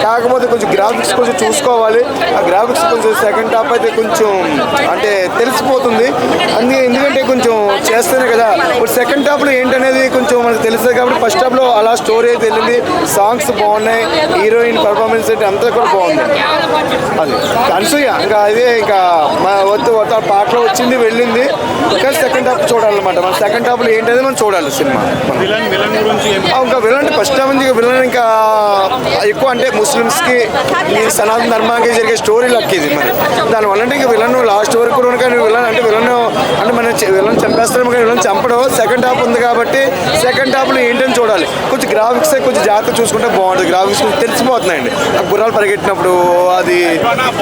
కాకపోతే కొంచెం గ్రాఫిక్స్ కొంచెం చూసుకోవాలి. ఆ గ్రాఫిక్స్ కొంచెం సెకండ్ హాఫ్ అయితే కొంచెం అంటే తెలిసిపోతుంది. ఎందుకంటే కొంచెం చేస్తేనే కదా. ఇప్పుడు సెకండ్ హాఫ్లో ఏంటనేది కొంచెం మనకు తెలుస్తుంది కాబట్టి ఫస్ట్ హాఫ్లో అలా స్టోరీ అయితే వెళ్ళింది. సాంగ్స్ బాగున్నాయి, హీరోయిన్ పర్ఫార్మెన్స్ అయితే అంతా కూడా బాగుంది. అది అనసూయ ఇంకా అదే ఇంకా వద్దు పాటలో వచ్చింది వెళ్ళింది. ఇంకా సెకండ్ హాఫ్ చూడాలన్నమాట. మన సెకండ్ హాఫ్లో ఏంటనేది మనం చూడాలి సినిమా. ఇంకా విలన్ ఫస్ట్ హాఫ్ నుంచి విలన్ ఇంకా ఎక్కువ అంటే ముస్లిమ్స్కి ఈ సనాతన ధర్మానికి జరిగే స్టోరీ లక్కిది. మరి దానివల్ల అంటే ఇంకా విలన్ లాస్ట్ వరకు కానీ విలన్ అంటే మన విలన్ చంపేస్తాం కానీ విలన్ చంపడం. సెకండ్ హాఫ్ ఉంది కాబట్టి సెకండ్ హాఫ్లో ఏంటని చూడాలి. కొంచెం గ్రాఫిక్స్ కొంచెం జాగ్రత్త చూసుకుంటే బాగుంటుంది. గ్రాఫిక్స్ కొంచెం తెలిసిపోతున్నాయండి. ఆ గుర్రాలు పరిగెట్టినప్పుడు అది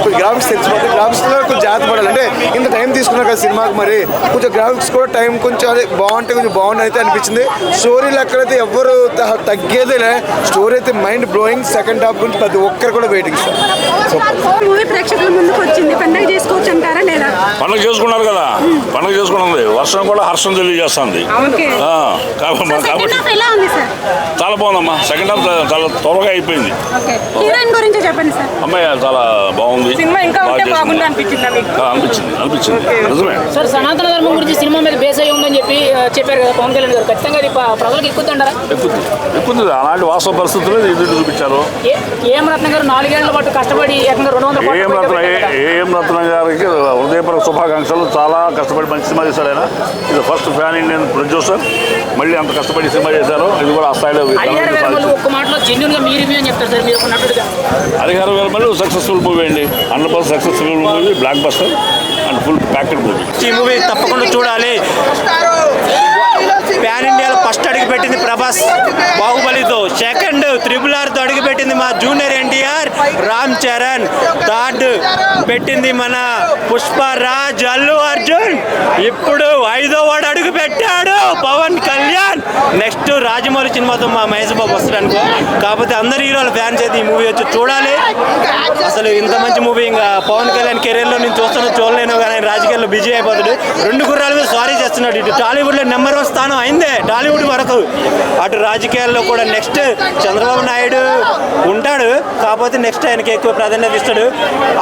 కొంచెం గ్రాఫిక్స్ తెలిసిపోతుంది. గ్రాఫిక్స్లో కొంచెం జాగ్రత్త పడాలి. అంటే ఇంత టైం తీసుకున్నారు కదా సినిమాకి, మరి కొంచెం గ్రాఫిక్స్ కూడా టైం కొంచెం అది బాగుంటే కొంచెం బాగుంది అయితే అనిపించింది. స్టోరీలు ఎక్కడైతే ఎవరు తగ్గేదేలే. స్టోరీ అయితే మైండ్ బ్లోయింగ్. సెకండ్ హాఫ్ గురించి ప్రతి ఒక్కరు కూడా వెయిటింగ్ సార్. మూవీ ప్రేక్షకుల ముందుకు వచ్చింది. పండుగ చేసుకోవచ్చు అంటారా లేదా? పండుగ చేసుకున్నారు కదా, పండుగ చేసుకున్నది. వర్షం కూడా హర్షం తెలియజేస్తుంది కాబట్టి చాలా బాగుందమ్మా. సెకండ్ హాఫ్ చాలా త్వరగా అయిపోయింది. హీరోయిన్ గురించి చెప్పండి సార్. అమ్మాయి చాలా బాగుంది. అనిపించింది నిజమే సార్. సనాతన ధర్మం గురించి సినిమా మీద బేస్ అయ్యి ఉందని చెప్పారు కదా పవన్ కళ్యాణ్ గారు. ఖచ్చితంగా అది ప్రజలకు ఎక్కుతుంటారా? ఎక్కుతుంది. అలాంటి వాస్తవ పరిస్థితులు ఇది చూపించారు. ఏఎం రత్న గారు 4 ఏళ్ల పాటు కష్టపడి ఏఎం రత్న గారికి హృదయపూర్వక శుభాకాంక్షలు. చాలా కష్టపడి మంచి సినిమా చేశాడు ఆయన. ఇది ఫస్ట్ ఫ్యాన్ ఇండియన్ ప్రొడ్యూసర్. మళ్ళీ అంత కష్టపడి సినిమా చేశారు. ఇది కూడా ఆ స్థాయిలో. ఒక్క మాటలో జెన్యూన్ గా మీరు అని చెప్తారు సార్ మీరు ఉన్నట్టుగా. హరిహర వేర్మలు సక్సెస్ఫుల్ మూవీ అండి. 100% successful movie, block buster and full packed movie. ఈ మూవీ తప్పకుండా చూడాలి. ప్యాన్ ఇండియాలో ఫస్ట్ అడుగు పెట్టింది ప్రభాస్ బాహుబలితో, సెకండ్ RRRతో అడుగు పెట్టింది మా జూనియర్ ఎన్టీఆర్ రామ్ చరణ్, థర్డ్ పెట్టింది మన పుష్పరాజ్ అల్లు అర్జున్, ఇప్పుడు 5వ వాడు అడుగు పెట్టాడు పవన్ కళ్యాణ్. నెక్స్ట్ రాజమౌళి సినిమాతో మా మహేష్ బాబు వస్తాడు అనుకో. కాకపోతే అందరు హీరోల ఫ్యాన్స్ అయితే ఈ మూవీ వచ్చి చూడాలి. అసలు ఇంత మంచి మూవీ ఇంకా పవన్ కళ్యాణ్ కెరీర్లో నేను చూడలేను కానీ రాజకీయాల్లో బిజీ అయిపోతాడు. 2 గుర్రాల మీద సారీ చేస్తున్నాడు. ఇటు టాలీవుడ్లో నెంబర్ 1 స్థానం అయిందే టాలీవుడ్ వరకు. అటు రాజకీయాల్లో కూడా నెక్స్ట్ చంద్రబాబు నాయుడు ఉంటాడు. కాకపోతే నెక్స్ట్ ఆయనకి ఎక్కువ ప్రాధాన్యత ఇస్తాడు.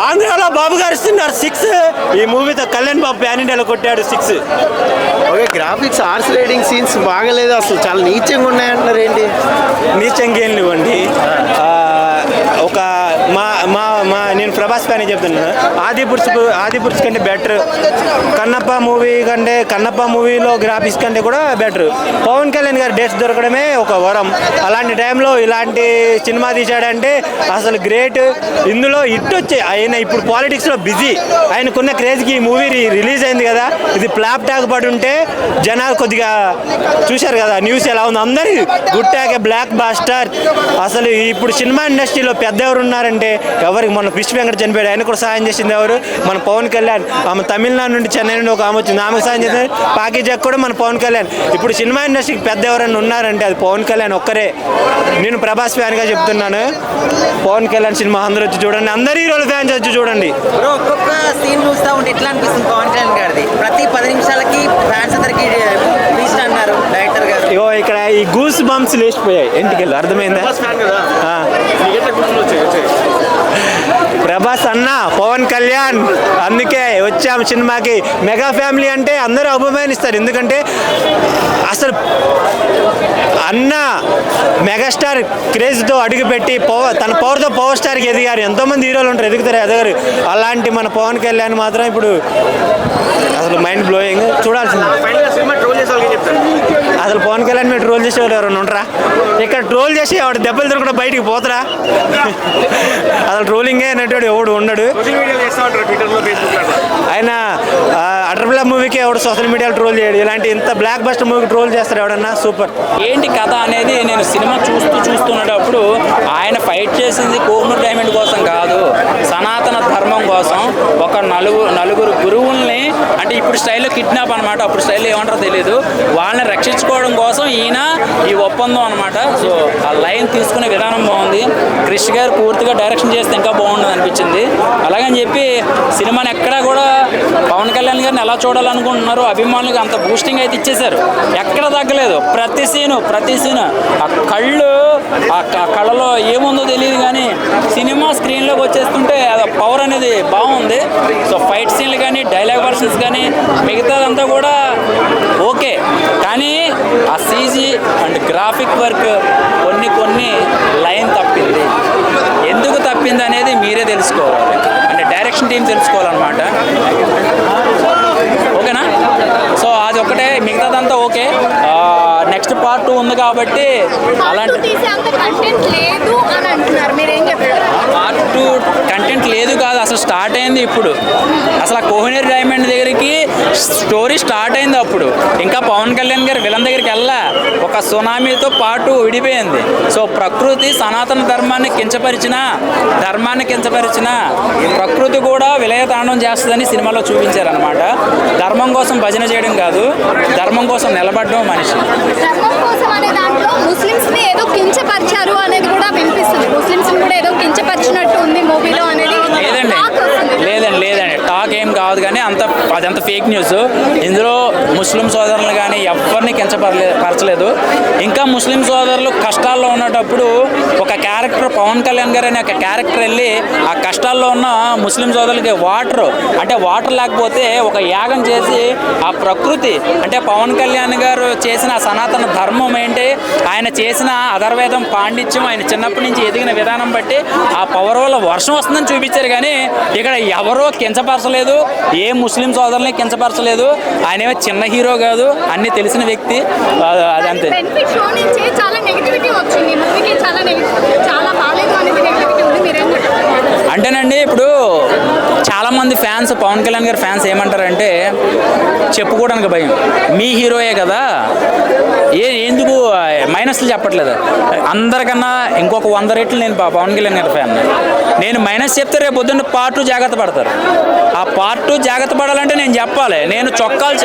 ఆంధ్రాలో బాబు గారు ఇస్తున్నారు 6. ఈ మూవీతో కళ్యాణ్ బాబు ప్యాన్ ఇండియాలో కొట్టాడు 6. Okay, graphics horse riding scenes బాగలేదు. అసలు చాలా నీచంగా ఉన్నాయంటున్నారు. ఏంటి నీచంగా ఏం లేవండి. ఒక నేను ప్రభాస్ ఫ్యాన్ చెప్తున్నాను. ఆదిపురుష్ కంటే బెటర్. కన్నప్ప మూవీలో గ్రాఫిక్స్ కంటే కూడా బెటర్. పవన్ కళ్యాణ్ గారి డేట్స్ దొరకడమే ఒక వరం. అలాంటి టైంలో ఇలాంటి సినిమా తీశాడంటే అసలు గ్రేట్. ఇందులో హిట్ వచ్చే ఆయన ఇప్పుడు పాలిటిక్స్లో బిజీ. ఆయనకున్న క్రేజ్కి ఈ మూవీ రిలీజ్ అయింది కదా. ఇది ఫ్లాప్ టాక్ పడి ఉంటే జనాలు కొద్దిగా చూశారు కదా న్యూస్ ఎలా ఉంది. అందరి గుడ్ టాక్, బ్లాక్ బాస్టర్. అసలు ఇప్పుడు సినిమా ఇండస్ట్రీలో పెద్ద ఎవరు ఉన్నారంటే ఎవరికి మన కృష్ణ వెంకట చనిపోయాడు, ఆయన కూడా సాయం చేసింది ఎవరు? మన పవన్ కళ్యాణ్. ఆమె తమిళనాడు నుండి చెన్నై నుండి ఒక ఆమె వచ్చింది, ఆమెకు సాయం చేసింది. పాకిజాక్ కూడా మన పవన్ కళ్యాణ్. ఇప్పుడు సినిమా ఇండస్ట్రీకి పెద్ద ఎవరైనా ఉన్నారంటే అది పవన్ కళ్యాణ్ ఒక్కరే. నేను ప్రభాస్ ఫ్యాన్గా చెప్తున్నాను. పవన్ కళ్యాణ్ సినిమా అందరూ వచ్చి చూడండి, అందరు హీరోల ఫ్యాన్స్ వచ్చి చూడండి. ఒక్కొక్క సీన్ చూస్తూ ఉంటే ఎట్లా అనిపిస్తుంది పవన్ కళ్యాణ్ గారిది? ప్రతి 10 నిమిషాలకి ఫ్యాన్స్ అందరికి అన్నారు డైరెక్టర్ గారు. ఇగో ఇక్కడ ఈ గూస్ బంప్స్ లేచిపోయాయి ఇంటికెళ్ళి. అర్థమైందా? ప్రభాస్ అన్న, పవన్ కళ్యాణ్, అందుకే వచ్చాము సినిమాకి. మెగా ఫ్యామిలీ అంటే అందరూ అభిమానిస్తారు. ఎందుకంటే అసలు అన్న మెగాస్టార్ క్రేజ్తో అడుగుపెట్టి తన పవర్తో పవర్ స్టార్కి ఎదిగారు. ఎంతోమంది హీరోలు ఉంటారు, ఎదగరు. అలాంటి మన పవన్ కళ్యాణ్ మాత్రం ఇప్పుడు అసలు మైండ్ బ్లోయింగ్. చూడాల్సింది. అసలు పవన్ కళ్యాణ్ మీద ట్రోల్ చేసేవాళ్ళు ఎవరైనా ఉంటారా? ఇక్కడ ట్రోల్ చేసి వాడు దెబ్బలు దొరకడం బయటికి పోతారా? అసలు ట్రోలింగే అనేటువంటి ఎవడు ఉండడు. ఆయన అటర్ఫ్లాప్ మూవీకి ఎవడు సోషల్ మీడియాలో ట్రోల్ చేయడు. ఇలాంటి ఇంత బ్లాక్ బస్టర్ మూవీకి ట్రోల్ చేస్తారు ఎవడన్నా? సూపర్. ఏంటి కథ అనేది నేను సినిమా చూస్తున్నప్పుడు ఆయన ఫైట్ చేసింది కోహినూర్ డైమండ్ కోసం కాదు, సనాతన ధర్మం కోసం. ఒక నలుగురు గురువుల్ని, అంటే ఇప్పుడు స్టైల్లో కిడ్నాప్ అనమాట, అప్పుడు స్టైల్లో ఏమంటారో తెలియదు, వాళ్ళని రక్షించుకోవడం కోసం ఈయన అయినా ఈ ఒప్పందం అనమాట. సో ఆ లైన్ తీసుకునే విధానం బాగుంది. క్రిష్ గారు పూర్తిగా డైరెక్షన్ చేస్తే ఇంకా బాగుండదు అనిపించింది. అలాగని చెప్పి సినిమాని ఎక్కడా కూడా పవన్ కళ్యాణ్ గారిని ఎలా చూడాలనుకుంటున్నారు అభిమానులకు అంత బూస్టింగ్ అయితే ఇచ్చేశారు. ఎక్కడ తగ్గలేదు. ప్రతి సీను ఆ కళ్ళలో ఏముందో తెలియదు కానీ సినిమా స్క్రీన్లోకి వచ్చేస్తుంటే అది పవర్ అనేది బాగుంది. సో ఫైట్ సీన్లు కానీ డైలాగ్ వర్షన్స్ కానీ మిగతాదంతా కూడా ఓకే. కానీ ఆ సీజీ అండ్ గ్రాఫిక్ వర్క్ కొన్ని లైన్ తప్పింది. ఎందుకు తప్పింది అనేది మీరే తెలుసుకోవాలి, అంటే డైరెక్షన్ టీం తెలుసుకోవాలన్నమాట. ఓకేనా? సో అది ఒకటే, మిగతాదంతా ఓకే. నెక్స్ట్ పార్ట్ 2 ఉంది కాబట్టి అలాంటి పార్ట్ 2 కంటెంట్ లేదు కాదు, అసలు స్టార్ట్ అయింది ఇప్పుడు. అసలు ఆ కోహినూర్ డైమండ్ దగ్గరికి స్టోరీ స్టార్ట్ అయింది అప్పుడు. ఇంకా పవన్ కళ్యాణ్ గారు విలన్ దగ్గరికి వెళ్ళా, ఒక సునామీతో పాటు విడిపోయింది. సో ప్రకృతి సనాతన ధర్మాన్ని కించపరిచినా ప్రకృతి కూడా విలయతాండం చేస్తుందని సినిమాలో చూపించారనమాట. ధర్మం కోసం భజన చేయడం కాదు, ధర్మం కోసం నిలబడడం మనిషి. ధర్మం కోసం అనే దాంట్లో ముస్లిమ్స్ ని ఏదో కించపరిచారు అనేది కూడా వినిపిస్తుంది. ముస్లిమ్స్ కూడా ఏదో కించపరిచినట్టు ఉంది మూవీలో అనేది లేదండి టాక్ ఏం కాదు కానీ అదంత ఫేక్ న్యూస్. ఇందులో ముస్లిం సోదరులు కానీ ఎవరిని కించపరచలేదు. ఇంకా ముస్లిం సోదరులు కష్టాల్లో ఉన్నప్పుడు ఒక క్యారెక్టర్ పవన్ కళ్యాణ్ గారు అనే ఒక క్యారెక్టర్ వెళ్ళి ఆ కష్టాల్లో ఉన్న ముస్లిం సోదరులకి వాటర్ లేకపోతే ఒక యాగం చేసి ఆ ప్రకృతి అంటే పవన్ కళ్యాణ్ గారు చేసిన సనాతన ధర్మం ఏంటి, ఆయన చేసిన అధర్వేదం పాండిత్యం, ఆయన చిన్నప్పటి నుంచి ఎదిగిన విధానం బట్టి ఆ పవర్ వల్ల వర్షం వస్తుందని చూపించారు. కానీ ఇక్కడ ఎవరో కించపరచలేదు, ఏ ముస్లిం సోదరుల్ని కించపరచలేదు. ఆయన ఏమో చిన్న హీరో కాదు, అన్ని తెలిసిన వ్యక్తి. అదంతే. అంటేనండి ఇప్పుడు చాలామంది ఫ్యాన్స్ పవన్ కళ్యాణ్ గారి ఫ్యాన్స్ ఏమంటారంటే చెప్పుకోవడానికి భయం, మీ హీరోయే కదా ఎందుకు మైనస్లు చెప్పట్లేదు. అందరికన్నా ఇంకొక 100 రెట్లు నేను పవన్ కళ్యాణ్ గారి ఫ్యాన్. నేను మైనస్ చెప్తే రేపు పొద్దున్న పార్ట్ 2 జాగ్రత్త పడతారు. ఆ పార్ట్ 2 జాగ్రత్త పడాలంటే నేను చెప్పాలి. నేను చొక్కాలు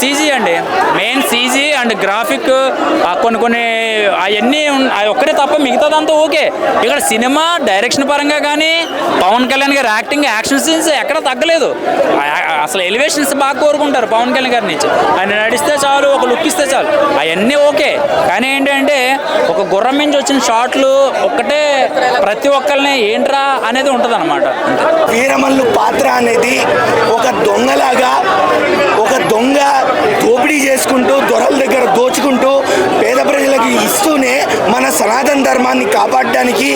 సీజీ అండి, మెయిన్ సీజీ అండ్ గ్రాఫిక్ కొన్ని అవన్నీ ఒక్కటే తప్ప మిగతాదంతా ఓకే. ఇక్కడ సినిమా డైరెక్షన్ పరంగా కానీ పవన్ కళ్యాణ్ గారి యాక్షన్ సీన్స్ ఎక్కడ తగ్గలేదు. అసలు ఎలివేషన్స్ బాగా కోరుకుంటారు పవన్ కళ్యాణ్ గారి నుంచి. ఆయన నడిస్తే చాలు, ఒక లుక్ ఇస్తే చాలు, అవన్నీ ఓకే. కానీ ఏంటంటే ఒక గుర్రం నుంచి వచ్చిన షాట్లు ఒక్కటే ప్రతి ఒక్కరిని ఏంట్రా అనేది ఉంటుంది అనమాట. వీరమల్లు పాత్ర అనేది ఒక దొంగలాగా, ఒక దొంగ దోపిడీ చేసుకుంటూ దొరల దగ్గర దోచుకుంటూ పేద ప్రజలకు ఇస్తూనే మన సనాతన ధర్మాన్ని కాపాడడానికి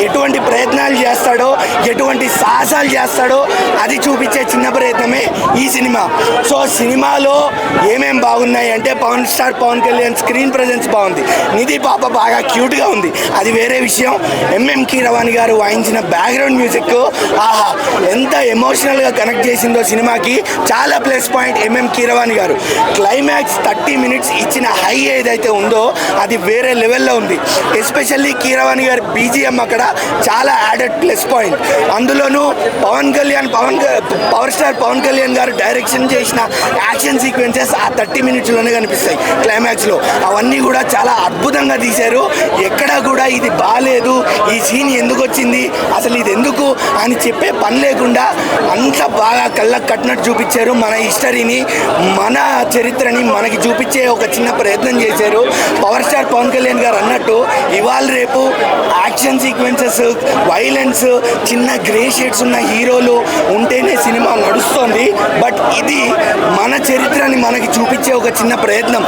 ఎటువంటి ప్రయత్నాలు చేస్తాడో, ఎటువంటి సాహసాలు చేస్తాడో అది చూపించే చిన్న ప్రయత్నమే ఈ సినిమా. సో సినిమాలో ఏమేం బాగున్నాయి అంటే పవన్ కళ్యాణ్ స్క్రీన్ ప్రెజెన్స్ బాగుంది, నిధి పాప బాగా క్యూట్గా ఉంది, అది వేరే విషయం. ఎంఎం కీరవాణి గారు వాయించిన బ్యాక్గ్రౌండ్ మ్యూజిక్ ఆహా ఎంత ఎమోషనల్గా కనెక్ట్ చేసిందో సినిమాకి, చాలా ప్లస్ పాయింట్ ఎంఎం కీరవాణి గారు. క్లైమాక్స్ 30 మినిట్స్ ఇచ్చిన హై ఏదైతే ఉందో అది వేరే లెవెల్లో ఉంది. ఎస్పెషల్లీ కీరవాణి గారి బీజిఎం అక్కడ చాలా యాడెడ్ ప్లస్ పాయింట్. అందులోనూ పవర్ స్టార్ పవన్ కళ్యాణ్ గారు డైరెక్షన్ చేసిన యాక్షన్ సీక్వెన్సెస్ ఆ 30 మినిట్స్లోనే కనిపిస్తాయి. క్లైమాక్స్లో అవన్నీ కూడా చాలా అద్భుతంగా తీశారు. ఎక్కడా కూడా ఇది బాగాలేదు, ఈ సీన్ ఎందుకు వచ్చింది, అసలు ఇది ఎందుకు అని చెప్పే పని లేకుండా అంత బాగా కళ్ళకు కట్టినట్టు చూపించారు. మన హిస్టరీని, మన చరిత్రని మనకి చూపించే ఒక చిన్న ప్రయత్నం చేశారు. పవర్ స్టార్ పవన్ కళ్యాణ్ గారు అన్నట్టు ఇవాళ రేపు యాక్షన్ సీక్వెన్సెస్, వైలెన్స్, చిన్న గ్రే షేడ్స్ ఉన్న హీరోలు ఉంటేనే సినిమా నడుస్తుంది. బట్ ఇది మన చరిత్రని మనకి చూపించే ఒక చిన్న ప్రయత్నం.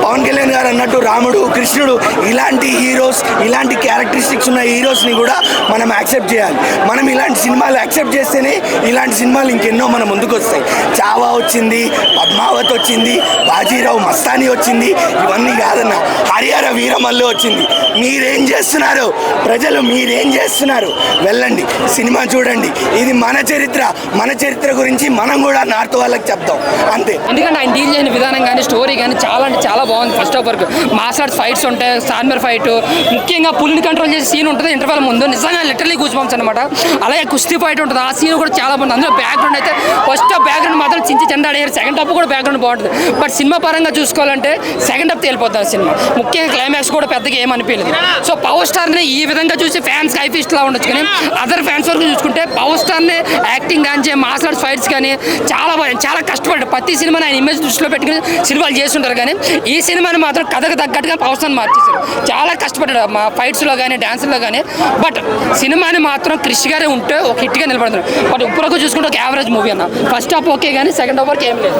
పవన్ కళ్యాణ్ గారు అన్నట్టు రాముడు, కృష్ణుడు ఇలాంటి హీరోస్, ఇలాంటి క్యారెక్టరిస్టిక్స్ ఉన్న హీరోస్ని కూడా మనం యాక్సెప్ట్ చేయాలి. మనం ఇలాంటి సినిమాలు యాక్సెప్ట్ చేస్తేనే ఇలాంటి సినిమాలు ఇంకెన్నో మన ముందుకు వస్తాయి. చావా వచ్చింది, పద్మావత్ వచ్చింది, బాజీరావు మస్తానీ వచ్చింది, ఇవన్నీ కాదన్న హరిహర వీరమల్లు వచ్చింది. మీరేం చేస్తున్నారు ప్రజలు, మీరేం చేస్తున్నారు? వెళ్ళండి సినిమా చూడండి. ఇది మన చరిత్ర గురించి మనం కూడా నార్త్ వాళ్ళకి చెప్తాం అంతే. ఎందుకంటే ఆయన డీల్ చేసిన విధానం కానీ స్టోరీ కానీ చాలా అంటే చాలా బాగుంది. ఫస్ట్ ఆఫ్ వరకు మార్షల్ ఆర్ట్స్ ఫైట్స్ ఉంటాయి, సార్మర్ ఫైట్, ముఖ్యంగా పులిని కంట్రోల్ చేసే సీన్ ఉంటుంది ఇంటర్వెల్ ముందు, నిజంగా లిటరలీ గూస్ బంప్స్ అనమాట. అలాగే కుస్తీ ఫైట్ ఉంటుంది, ఆ సీన్ కూడా చాలా బాగుంది. అందులో బ్యాక్గ్రౌండ్ అయితే ఫస్ట్ బ్యాక్గ్రౌండ్ మాత్రం చించి చెండ అడిగారు, సెకండ్ హాఫ్ కూడా బ్యాక్గ్రౌండ్ బాగుంటుంది. బట్ సినిమా పరంగా చూసుకోవాలంటే సెకండ్ హాఫ్ తేలిపోతుంది సినిమా. ముఖ్యంగా క్లైమాక్స్ కూడా పెద్దగా ఏమనిపించలేదు. సో పవర్ స్టార్ని ఈ విధంగా చూసి ఫ్యాన్స్ హై ఫీస్ట్ లా ఉండొచ్చు, కానీ అదర్ ఫ్యాన్స్ వరకు చూసుకుంటే పవర్ స్టార్ని యాక్టింగ్ కానీ మార్షల్ ఆర్ట్స్ ఫైట్స్ కానీ చాలా బాగా, చాలా కష్టపడ్డాడు. ప్రతి సినిమాని ఆయన ఇమేజ్ దృష్టిలో పెట్టుకుని సినిమాలు చేస్తుంటారు, కానీ ఈ సినిమాని మాత్రం కథకు తగ్గట్టుగా పవర్ స్టార్ని మార్చేశారు. చాలా కష్టపడ్డాడు మా ఫైట్స్లో కానీ డాన్స్లో కానీ. బట్ సినిమాని మాత్రం క్రిష్ గారే ఉంటే ఒక హిట్గా నిలబడుతున్నాడు. బట్ ఇప్పటివరకు చూసుకుంటే ఒక యావరేజ్ మూవీ అన్న. ఫస్ట్ హాఫ్ ఓకే కానీ సెకండ్ హాఫ్ వరకు ఏం లేదు.